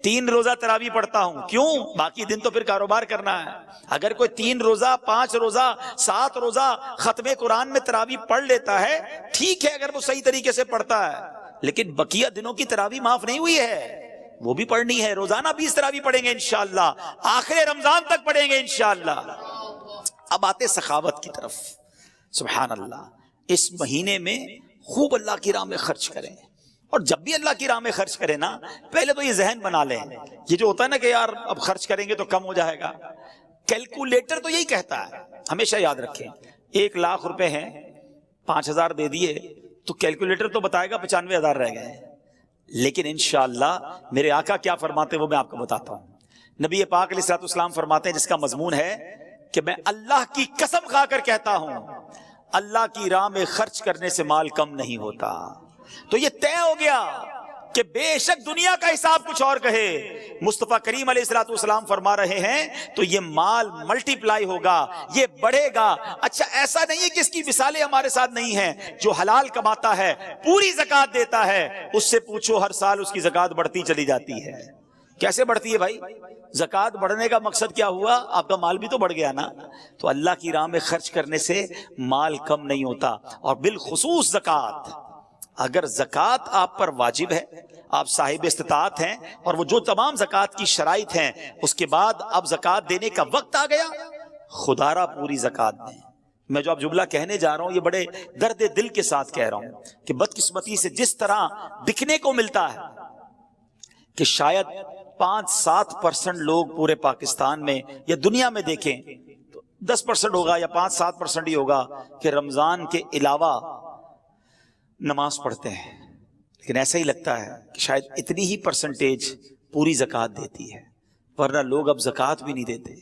3 روزہ تراویح پڑھتا ہوں، کیوں؟ باقی دن تو پھر کاروبار کرنا ہے. اگر کوئی 3 روزہ 5 روزہ 7 روزہ ختم قرآن میں تراویح پڑھ لیتا ہے ٹھیک ہے، اگر وہ صحیح طریقے سے پڑھتا ہے، لیکن بقیہ دنوں کی تراویح معاف نہیں ہوئی ہے، وہ بھی پڑھنی ہے. روزانہ 20 تراویح پڑھیں گے انشاءاللہ، آخر رمضان تک پڑھیں گے انشاءاللہ. اب آتے سخاوت کی طرف. سبحان اللہ. اس مہینے میں خوب اللہ کی راہ میں خرچ کریں، اور جب بھی اللہ کی راہ میں خرچ کریں نا، پہلے تو یہ ذہن بنا لیں، یہ جو ہوتا ہے نا کہ یار اب خرچ کریں گے تو کم ہو جائے گا، کیلکولیٹر تو یہی کہتا ہے. ہمیشہ یاد رکھیں 1 لاکھ روپے ہیں، 5000 دے دیے تو کیلکولیٹر تو بتائے گا 95,000 رہ گئے. لیکن انشاءاللہ میرے آقا کیا فرماتے وہ میں آپ کو بتاتا ہوں. نبی پاک علیہ الصلوۃ والسلام فرماتے ہیں، جس کا مضمون ہے کہ میں اللہ کی قسم کھا کر کہتا ہوں اللہ کی راہ میں خرچ کرنے سے مال کم نہیں ہوتا. تو یہ طے ہو گیا کہ بے شک دنیا کا حساب کچھ اور کہے، مصطفیٰ کریم علیہ الصلوۃ والسلام فرما رہے ہیں تو یہ مال ملٹی پلائی ہوگا، یہ بڑھے گا. اچھا ایسا نہیں ہے کہ اس کی مثالیں ہمارے ساتھ نہیں ہیں. جو حلال کماتا ہے، پوری زکوٰۃ دیتا ہے، اس سے پوچھو ہر سال اس کی زکوٰۃ بڑھتی چلی جاتی ہے. کیسے بڑھتی ہے بھائی؟ زکوٰۃ بڑھنے کا مقصد کیا ہوا؟ آپ کا مال بھی تو بڑھ گیا نا. تو اللہ کی راہ میں خرچ کرنے سے مال کم نہیں ہوتا. اور بالخصوص زکوٰۃ، اگر زکوٰۃ آپ پر واجب ہے، آپ صاحب استطاعت ہیں، اور وہ جو تمام زکوٰۃ کی شرائط ہیں، اس کے بعد اب زکوٰۃ دینے کا وقت آ گیا، خدا را پوری زکوٰۃ دیں. میں جو اب جملہ کہنے جا رہا ہوں یہ بڑے درد دل کے ساتھ کہہ رہا ہوں کہ بدقسمتی سے جس طرح دکھنے کو ملتا ہے کہ شاید 5-7% لوگ پورے پاکستان میں یا دنیا میں دیکھیں تو 10% ہوگا یا 5-7% ہی ہوگا کہ رمضان کے علاوہ نماز پڑھتے ہیں. لیکن ایسا ہی لگتا ہے کہ شاید اتنی ہی پرسنٹیج پوری زکوٰۃ دیتی ہے، ورنہ لوگ اب زکوٰۃ بھی نہیں دیتے.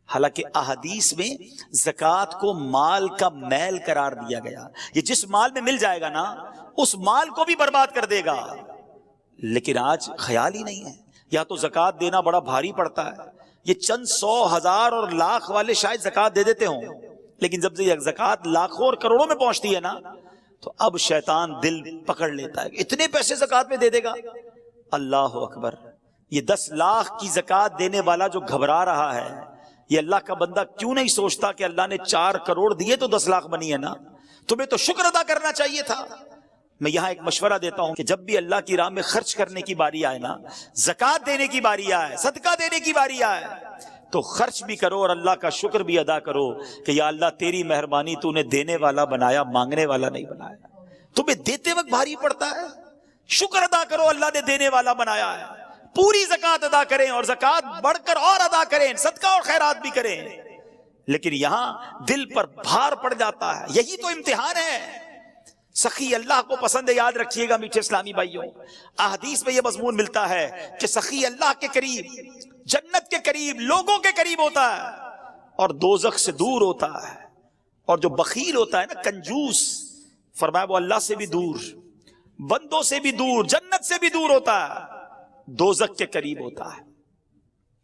حالانکہ احادیث میں زکوٰۃ کو مال کا میل قرار دیا گیا. یہ جس مال میں مل جائے گا نا اس مال کو بھی برباد کر دے گا. لیکن آج خیال ہی نہیں ہے. یا تو زکوٰۃ دینا بڑا بھاری پڑتا ہے، یہ چند 100 ہزار اور لاکھ والے شاید زکوٰۃ دے دیتے ہوں، لیکن جب یہ زکوٰۃ لاکھوں اور کروڑوں میں پہنچتی ہے نا تو اب شیطان دل پکڑ لیتا ہے، اتنے پیسے زکوٰۃ میں دے دے گا. اللہ اکبر. یہ 10 لاکھ کی زکوٰۃ دینے والا جو گھبرا رہا ہے، یہ اللہ کا بندہ کیوں نہیں سوچتا کہ اللہ نے 4 کروڑ دیے تو 10 لاکھ بنی ہے نا؟ تمہیں تو شکر ادا کرنا چاہیے تھا. میں یہاں ایک مشورہ دیتا ہوں کہ جب بھی اللہ کی راہ میں خرچ کرنے کی باری آئے نا، زکوٰۃ دینے کی باری آئے، صدقہ دینے کی باری آئے، تو خرچ بھی کرو اور اللہ کا شکر بھی ادا کرو کہ یا اللہ تیری مہربانی، تو نے دینے والا بنایا، مانگنے والا نہیں بنایا۔ تمہیں دیتے وقت بھاری پڑتا ہے، شکر ادا کرو اللہ نے دینے والا بنایا ہے، پوری زکوٰۃ ادا کریں اور زکوٰۃ بڑھ کر اور ادا کریں، صدقہ اور خیرات بھی کریں۔ لیکن یہاں دل پر بھار پڑ جاتا ہے، یہی تو امتحان ہے۔ سخی اللہ کو پسند ہے، یاد رکھیے گا میٹھے اسلامی بھائیوں، احادیث میں یہ مضمون ملتا ہے کہ سخی اللہ کے قریب، جنت کے قریب، لوگوں کے قریب ہوتا ہے اور دوزخ سے دور ہوتا ہے، اور جو بخیل ہوتا ہے نا، کنجوس، فرمایا وہ اللہ سے بھی دور، بندوں سے بھی دور، جنت سے بھی دور ہوتا ہے، دوزخ کے قریب ہوتا ہے۔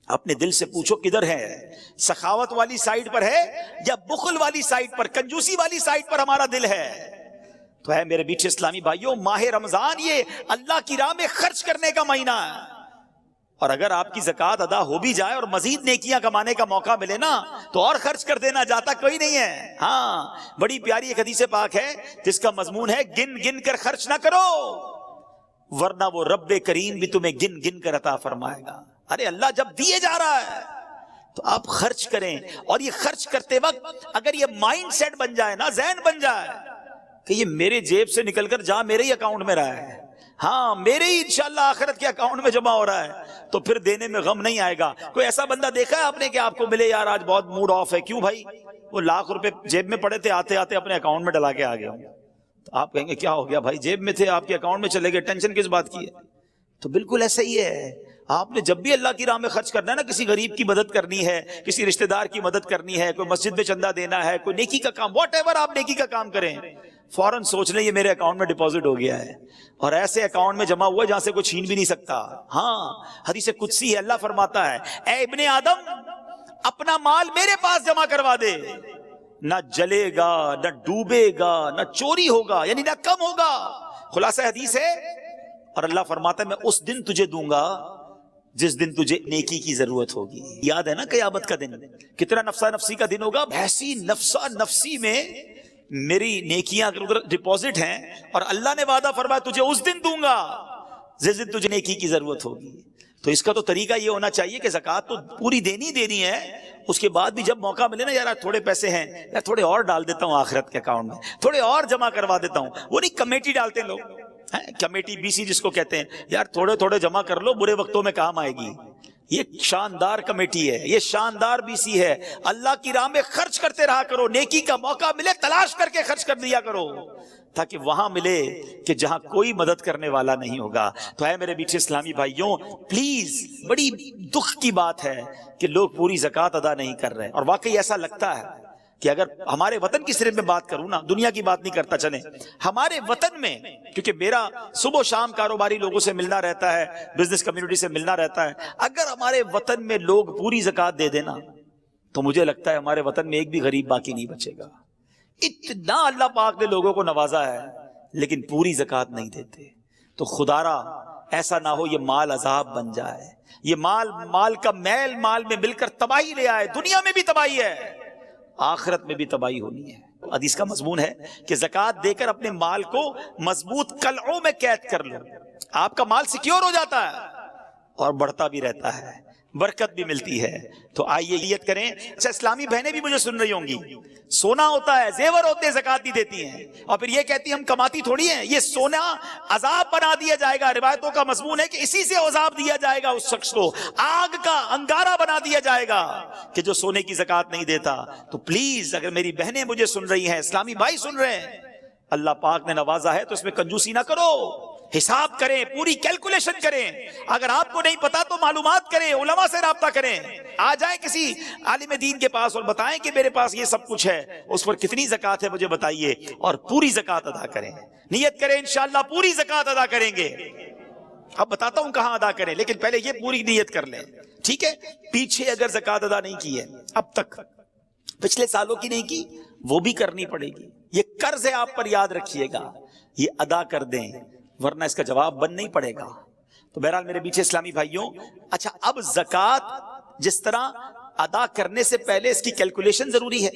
اپنے دل سے پوچھو کدھر ہے، سخاوت والی سائیڈ پر ہے یا بخل والی سائیڈ پر، کنجوسی والی سائیڈ پر ہمارا دل ہے؟ تو ہے میرے میٹھے اسلامی بھائیوں، ماہ رمضان یہ اللہ کی راہ میں خرچ کرنے کا مہینہ ہے، اور اگر آپ کی زکوٰۃ ادا ہو بھی جائے اور مزید نیکیاں کمانے کا موقع ملے نا تو اور خرچ کر دینا، جاتا کوئی نہیں ہے۔ ہاں، بڑی پیاری ایک حدیث پاک ہے جس کا مضمون ہے گن گن کر خرچ نہ کرو ورنہ وہ رب کریم بھی تمہیں گن گن کر عطا فرمائے گا۔ ارے اللہ جب دیے جا رہا ہے تو آپ خرچ کریں، اور یہ خرچ کرتے وقت اگر یہ مائنڈ سیٹ بن جائے نا، ذہن بن جائے کہ یہ میرے جیب سے نکل کر جہاں میرے ہی اکاؤنٹ میں رہا ہے، ہاں میرے ہی انشاءاللہ آخرت کے اکاؤنٹ میں جمع ہو رہا ہے، تو پھر دینے میں غم نہیں آئے گا۔ کوئی ایسا بندہ دیکھا ہے آپ نے کہ آپ کو ملے یار آج بہت موڈ آف ہے، کیوں بھائی؟ وہ لاکھ روپے جیب میں پڑے تھے، آتے آتے اپنے اکاؤنٹ میں ڈلا کے آ گیا ہوں، تو آپ کہیں گے کیا ہو گیا بھائی؟ جیب میں تھے، آپ کے اکاؤنٹ میں چلے گئے، ٹینشن کس بات کی ہے؟ تو بالکل ایسا ہی ہے، آپ نے جب بھی اللہ کی راہ میں خرچ کرنا ہے نا، کسی غریب کی مدد کرنی ہے، کسی رشتہ دار کی مدد کرنی ہے، کوئی مسجد میں چندہ دینا ہے، کوئی نیکی کا کام، واٹ ایور آپ نیکی کا کام کریں، فوراً سوچ لیں یہ میرے اکاؤنٹ میں ڈپازٹ ہو گیا ہے، اور ایسے اکاؤنٹ میں جمع ہوا جہاں سے کوئی چھین بھی نہیں سکتا۔ ہاں، حدیث قدسی ہے، اللہ فرماتا ہے اے ابن آدم اپنا مال میرے پاس جمع کروا دے، نہ جلے گا، نہ ڈوبے گا، نہ چوری ہوگا، یعنی نہ کم ہوگا۔ خلاصہ حدیث ہے، اور اللہ فرماتا ہے میں اس دن تجھے دوں گا جس دن تجھے نیکی کی ضرورت ہوگی۔ یاد ہے نا قیامت کا دن کتنا نفسا نفسی کا دن ہوگا، ایسی نفسا نفسی میں میری نیکیاں ڈپازٹ ہیں، اور اللہ نے وعدہ فرمایا تجھے اس دن دوں گا جس دن تجھے نیکی کی ضرورت ہوگی۔ تو اس کا تو طریقہ یہ ہونا چاہیے کہ زکوٰۃ تو پوری دینی ہے، اس کے بعد بھی جب موقع ملے نا، یار تھوڑے پیسے ہیں یار تھوڑے اور ڈال دیتا ہوں آخرت کے اکاؤنٹ میں، تھوڑے اور جمع کروا دیتا ہوں۔ وہ نہیں کمیٹی ڈالتے ہیں لوگ، کمیٹی BC جس کو کہتے ہیں، یار تھوڑے تھوڑے جمع کر لو، برے وقتوں میں کام آئے گی۔ یہ شاندار کمیٹی ہے، یہ شاندار BC ہے۔ اللہ کی راہ میں خرچ کرتے رہا کرو، نیکی کا موقع ملے تلاش کر کے خرچ کر دیا کرو، تاکہ وہاں ملے کہ جہاں کوئی مدد کرنے والا نہیں ہوگا۔ تو ہے میرے میٹھے اسلامی بھائیوں، پلیز، بڑی دکھ کی بات ہے کہ لوگ پوری زکوٰۃ ادا نہیں کر رہے، اور واقعی ایسا لگتا ہے کہ اگر ہمارے وطن کی صرف میں بات کروں نا، دنیا کی بات نہیں کرتا، چلیں ہمارے وطن میں، کیونکہ میرا صبح و شام کاروباری لوگوں سے ملنا رہتا ہے، بزنس کمیونٹی سے ملنا رہتا ہے، اگر ہمارے وطن میں لوگ پوری زکوٰۃ دے دینا تو مجھے لگتا ہے ہمارے وطن میں ایک بھی غریب باقی نہیں بچے گا۔ اتنا اللہ پاک نے لوگوں کو نوازا ہے لیکن پوری زکوٰۃ نہیں دیتے۔ تو خدارا ایسا نہ ہو یہ مال عذاب بن جائے، یہ مال کا میل مال میں مل کر تباہی لے آئے، دنیا میں بھی تباہی ہے، آخرت میں بھی تباہی ہونی ہے۔ حدیث کا مضمون ہے کہ زکوٰۃ دے کر اپنے مال کو مضبوط قلعوں میں قید کر لو، آپ کا مال سیکیور ہو جاتا ہے اور بڑھتا بھی رہتا ہے، برکت بھی ملتی ہے۔ تو آئیے نیت کریں۔ اچھا، اسلامی بہنیں بھی مجھے سن رہی ہوں گی، سونا ہوتا ہے، زیور ہوتے ہیں، زکوٰۃ نہیں دیتی ہیں، اور پھر یہ کہتی ہیں ہم کماتی تھوڑی ہیں۔ یہ سونا عذاب بنا دیا جائے گا، روایتوں کا مضمون ہے کہ اسی سے عذاب دیا جائے گا اس شخص کو، آگ کا انگارہ بنا دیا جائے گا کہ جو سونے کی زکوٰۃ نہیں دیتا۔ تو پلیز، اگر میری بہنیں مجھے سن رہی ہیں، اسلامی بھائی سن رہے ہیں، اللہ پاک نے نوازا ہے تو اس میں کنجوسی نہ کرو، حساب کریں، پوری کیلکولیشن کریں۔ اگر آپ کو نہیں پتا تو معلومات کریں، علماء سے رابطہ کریں، آ جائیں کسی عالم دین کے پاس اور بتائیں کہ میرے پاس یہ سب کچھ ہے، اس پر کتنی زکوٰۃ ہے مجھے بتائیے، اور پوری زکوٰۃ ادا کریں۔ نیت کریں انشاءاللہ پوری زکوٰۃ ادا کریں گے۔ اب بتاتا ہوں کہاں ادا کریں، لیکن پہلے یہ پوری نیت کر لیں، ٹھیک ہے؟ پیچھے اگر زکوٰۃ ادا نہیں کی ہے اب تک، پچھلے سالوں کی نہیں کی، وہ بھی کرنی پڑے گی۔ یہ قرض ہے آپ پر، یاد رکھیے گا، یہ ادا کر دیں ورنہ اس کا جواب بن نہیں پڑے گا۔ تو بہرحال میرے پیچھے اسلامی بھائیوں، اچھا اب زکوٰۃ جس طرح ادا کرنے سے پہلے اس کی کیلکولیشن ضروری ہے،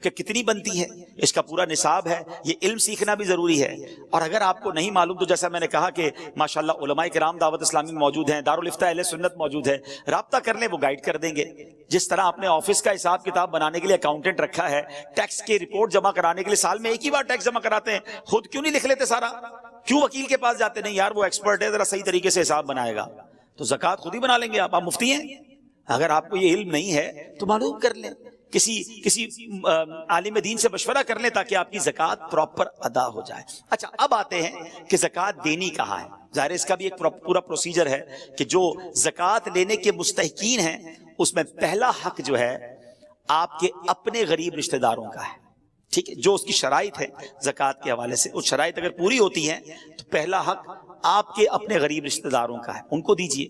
کہ کتنی بنتی ہے، اس کا پورا نصاب ہے، یہ علم سیکھنا بھی ضروری ہے۔ اور اگر آپ کو نہیں معلوم تو جیسا میں نے کہا کہ ماشاءاللہ علماء کرام دعوت اسلامی میں موجود ہیں، دارالافتاء اہل سنت موجود ہے، رابطہ کر لیں، وہ گائیڈ کر دیں گے۔ جس طرح آپ نے آفس کا حساب کتاب بنانے کے لیے اکاؤنٹنٹ رکھا ہے، ٹیکس کی رپورٹ جمع کرانے کے لیے سال میں ایک ہی بار ٹیکس جمع کراتے ہیں، خود کیوں نہیں لکھ لیتے سارا؟ کیوں وکیل کے پاس جاتے؟ نہیں یار وہ ایکسپرٹ ہے، ذرا صحیح طریقے سے حساب بنائے گا۔ تو زکوٰۃ خود ہی بنا لیں گے آپ مفتی ہیں۔ اگر آپ کو یہ علم نہیں ہے تو معلوم کر لیں، کسی عالم دین سے مشورہ کر لیں تاکہ آپ کی زکوٰۃ پراپر ادا ہو جائے۔ اچھا اب آتے ہیں کہ زکوٰۃ دینی کہاں ہے۔ ظاہر اس کا بھی ایک پورا پروسیجر ہے کہ جو زکوٰۃ لینے کے مستحقین ہیں اس میں پہلا حق جو ہے آپ کے اپنے غریب رشتہ داروں کا ہے، ٹھیک ہے، جو اس کی شرائط ہے زکوٰۃ کے حوالے سے، وہ شرائط اگر پوری ہوتی ہیں تو پہلا حق آپ کے اپنے غریب رشتہ داروں کا ہے، ان کو دیجیے۔